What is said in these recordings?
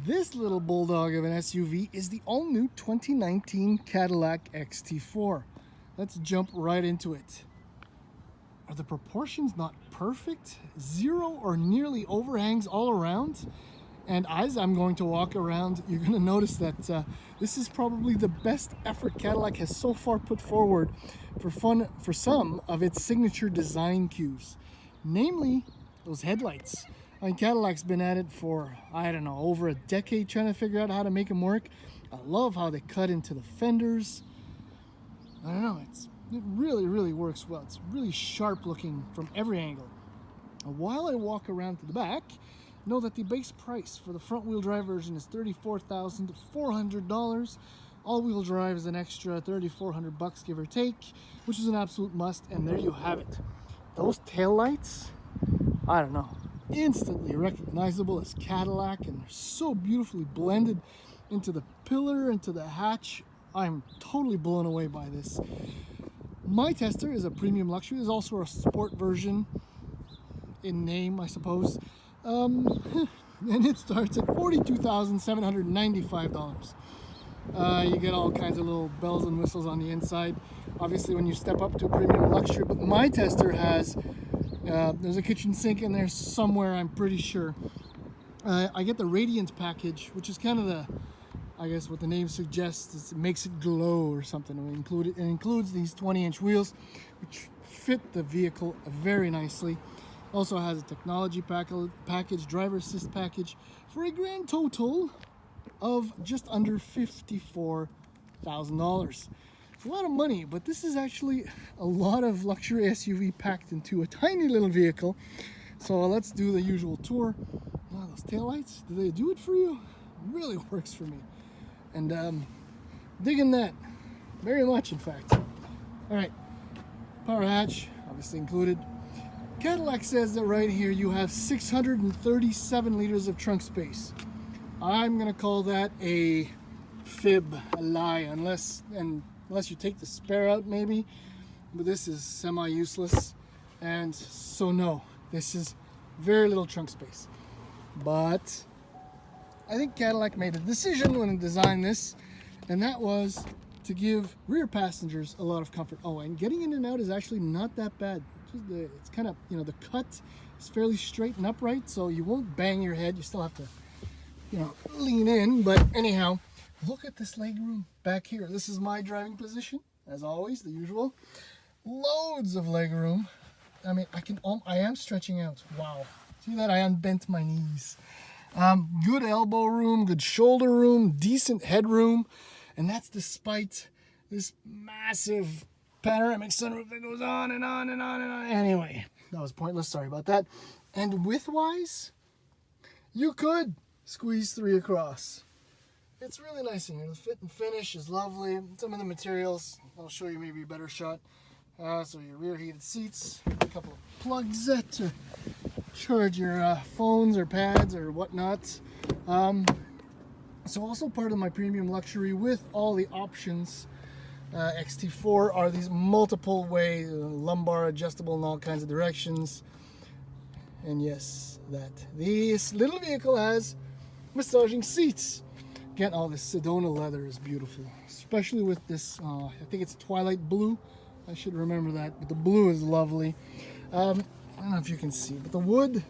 This little bulldog of an SUV is the all-new 2019 Cadillac XT4. Let's jump right into it. Are the proportions not perfect? Zero or nearly overhangs all around? And as I'm going to walk around, you're going to notice that this is probably the best effort Cadillac has so far put forward for some of its signature design cues, namely those headlights. I mean, Cadillac's been at it for, I don't know, over a decade trying to figure out how to make them work. I love how they cut into the fenders. I don't know, it really works well. It's really sharp looking from every angle. And while I walk around to the back, know that the base price for the front-wheel drive version is $34,400. All-wheel drive is an extra $3,400 give or take, which is an absolute must, and there you have it. Those taillights, I don't know, instantly recognizable as Cadillac, and they're so beautifully blended into the pillar, into the hatch. I'm totally blown away by this. My Tester is a premium luxury. There's also a sport version in name, I suppose. And it starts at $42,795. You get all kinds of little bells and whistles on the inside, obviously, when you step up to a premium luxury. But my Tester has there's a kitchen sink in there somewhere, I'm pretty sure. I get the Radiant package, which is kind of the, I guess what the name suggests, is it makes it glow or something. It includes these 20-inch wheels, which fit the vehicle very nicely. Also has a technology package, driver assist package, for a grand total of just under $54,000. It's a lot of money, but this is actually a lot of luxury SUV packed into a tiny little vehicle. So let's do the usual tour. Wow, those taillights, do they do it for you? It really works for me. And digging that very much, in fact. All right, power hatch, obviously included. Cadillac says that right here you have 637 liters of trunk space. I'm gonna call that a fib, a lie, unless you take the spare out maybe, but this is semi-useless, and so no, this is very little trunk space. But I think Cadillac made a decision when it designed this, and that was to give rear passengers a lot of comfort. Oh, and getting in and out is actually not that bad. It's kind of, you know, the cut is fairly straight and upright, so you won't bang your head. You still have to, you know, lean in. But anyhow, look at this leg room back here. This is my driving position, as always, the usual. Loads of leg room. I mean, I am stretching out. Wow. See that? I unbent my knees. Good elbow room, good shoulder room, decent head room. And that's despite this massive panoramic sunroof that goes on and on and on and on. Anyway, that was pointless. Sorry about that. And width-wise, you could squeeze 3 across. It's really nice in here. The fit and finish is lovely. Some of the materials, I'll show you maybe a better shot. So your rear heated seats, a couple of plugs to charge your phones or pads or whatnot. So also part of my premium luxury with all the options, XT4 are these multiple way lumbar adjustable in all kinds of directions. And yes, that this little vehicle has massaging seats. Again, all this Sedona leather is beautiful, especially with this, I think it's twilight blue. I should remember that, but the blue is lovely. I don't know if you can see, but the wood,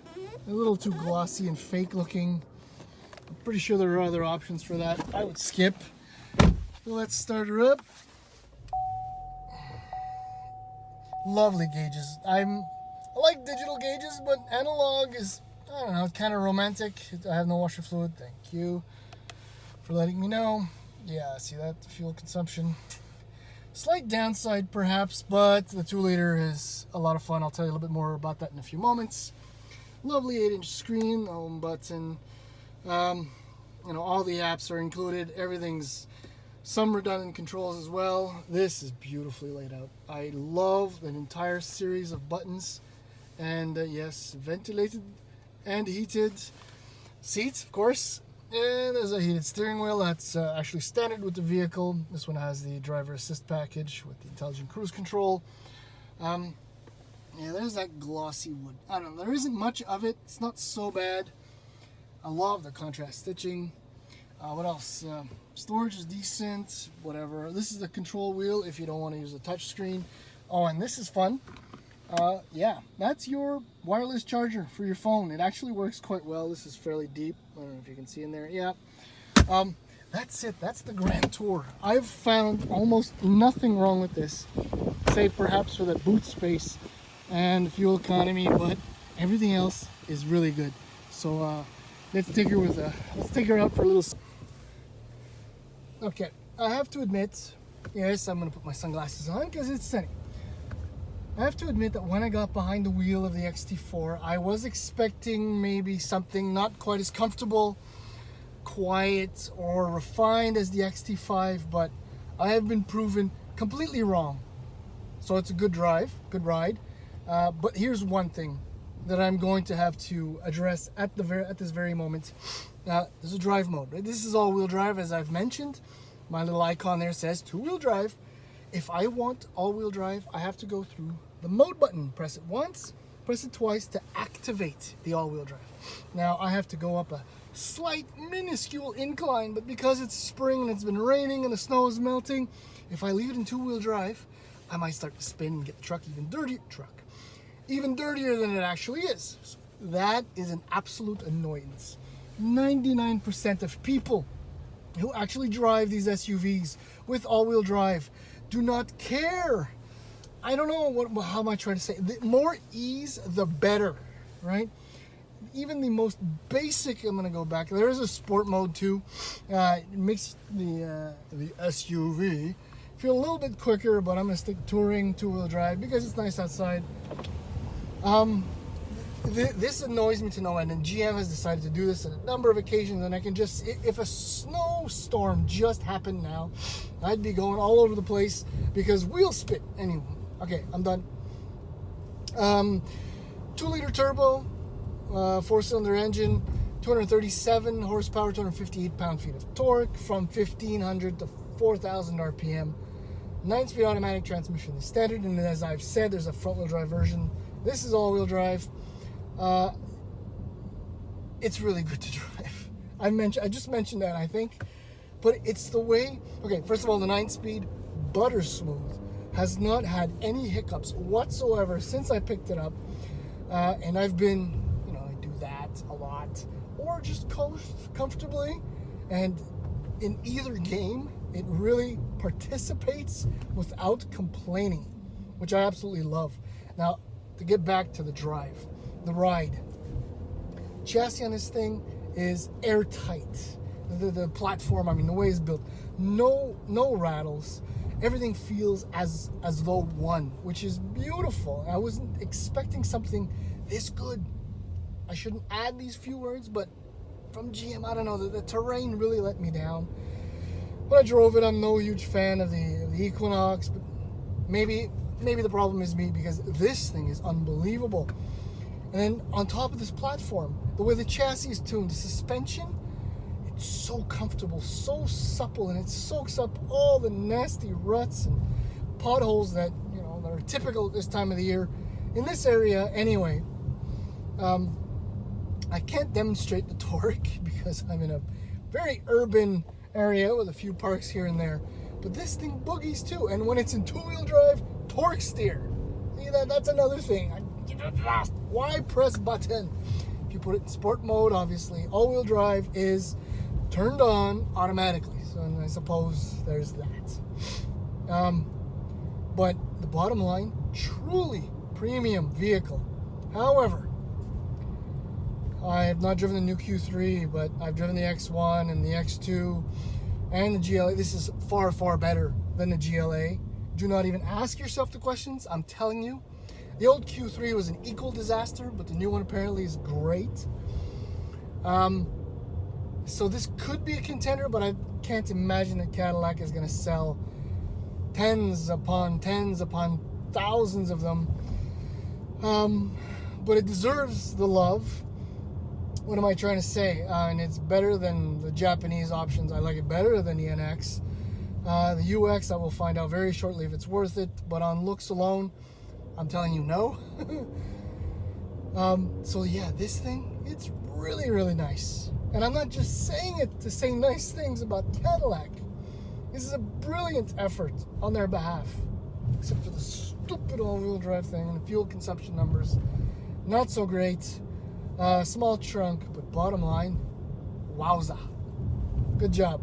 a little too glossy and fake looking. I'm pretty sure there are other options for that. I would skip. So let's start her up. Lovely gauges. I like digital gauges, but analog is, I don't know, kind of romantic. I have no washer fluid. Thank you for letting me know. Yeah, see that? Fuel consumption. Slight downside perhaps, but the 2-liter is a lot of fun. I'll tell you a little bit more about that in a few moments. Lovely 8-inch screen, home button. You know, all the apps are included. Everything's, some redundant controls as well. This is beautifully laid out. I love an entire series of buttons. And yes, ventilated and heated seats, of course. And there's a heated steering wheel that's actually standard with the vehicle. This one has the driver assist package with the intelligent cruise control. Yeah, there's that glossy wood. I don't know, there isn't much of it. It's not so bad. I love the contrast stitching. What else? Storage is decent, whatever. This is the control wheel if you don't want to use a touch screen. Oh, and this is fun. Yeah, that's your wireless charger for your phone. It actually works quite well. This is fairly deep. I don't know if you can see in there. Yeah. That's it. That's the Grand Tour. I've found almost nothing wrong with this, save perhaps for the boot space and fuel economy, but everything else is really good. So let's take her out for a little. Okay, I have to admit, yes, I'm gonna put my sunglasses on because it's sunny. I have to admit that when I got behind the wheel of the XT4, I was expecting maybe something not quite as comfortable, quiet, or refined as the XT5, but I have been proven completely wrong. So it's a good drive, good ride. But here's one thing that I'm going to have to address at this very moment. There's a drive mode. This is all-wheel drive, as I've mentioned. My little icon there says two-wheel drive. If I want all-wheel drive, I have to go through the mode button. Press it once, press it twice to activate the all-wheel drive. Now, I have to go up a slight, minuscule incline, but because it's spring and it's been raining and the snow is melting, if I leave it in two-wheel drive, I might start to spin and get the truck even dirtier than it actually is. So that is an absolute annoyance. 99% of people who actually drive these SUVs with all-wheel drive do not care. I don't know how am I trying to say. The more ease, the better, right? Even the most basic, I'm gonna go back. There is a sport mode too. It makes the SUV feel a little bit quicker, but I'm gonna stick touring two-wheel drive because it's nice outside. This annoys me to no end, and GM has decided to do this on a number of occasions, and I can just, if a snowstorm just happened now, I'd be going all over the place because wheel spit. Anyway, okay, I'm done. 2-liter turbo, 4-cylinder engine, 237 horsepower, 258 pound-feet of torque from 1500 to 4000 RPM. 9-speed automatic transmission is standard, and as I've said, there's a front-wheel drive version. This is all-wheel drive. It's really good to drive. I just mentioned that, I think, but it's the way. Okay, first of all, the 9-speed, butter smooth, has not had any hiccups whatsoever since I picked it up, and I've been, I do that a lot, or just coast comfortably, and in either game, it really participates without complaining, which I absolutely love. Now, to get back to the drive, the ride. Chassis on this thing is airtight. The platform, the way it's built, no rattles. Everything feels as though one, which is beautiful. I wasn't expecting something this good. I shouldn't add these few words, but from GM, I don't know, the terrain really let me down. When I drove it, I'm no huge fan of the Equinox, but maybe the problem is me because this thing is unbelievable. And then on top of this platform, the way the chassis is tuned, the suspension, it's so comfortable, so supple, and it soaks up all the nasty ruts and potholes that that are typical at this time of the year in this area. Anyway, I can't demonstrate the torque because I'm in a very urban area with a few parks here and there. But this thing boogies too, and when it's in two-wheel drive, torque steer. See, that's another thing. Why press button? If you put it in sport mode, obviously, all-wheel drive is turned on automatically. So I suppose there's that. But the bottom line, truly premium vehicle. However, I have not driven the new Q3, but I've driven the X1 and the X2 and the GLA. This is far, far better than the GLA. Do not even ask yourself the questions. I'm telling you. The old Q3 was an equal disaster, but the new one apparently is great. So this could be a contender, but I can't imagine that Cadillac is going to sell tens upon thousands of them. But it deserves the love. What am I trying to say? And it's better than the Japanese options. I like it better than the NX. The UX, I will find out very shortly if it's worth it. But on looks alone, I'm telling you no. So yeah, this thing, it's really, really nice. And I'm not just saying it to say nice things about Cadillac. This is a brilliant effort on their behalf. Except for the stupid all-wheel drive thing and the fuel consumption numbers. Not so great. Small trunk, but bottom line, wowza. Good job.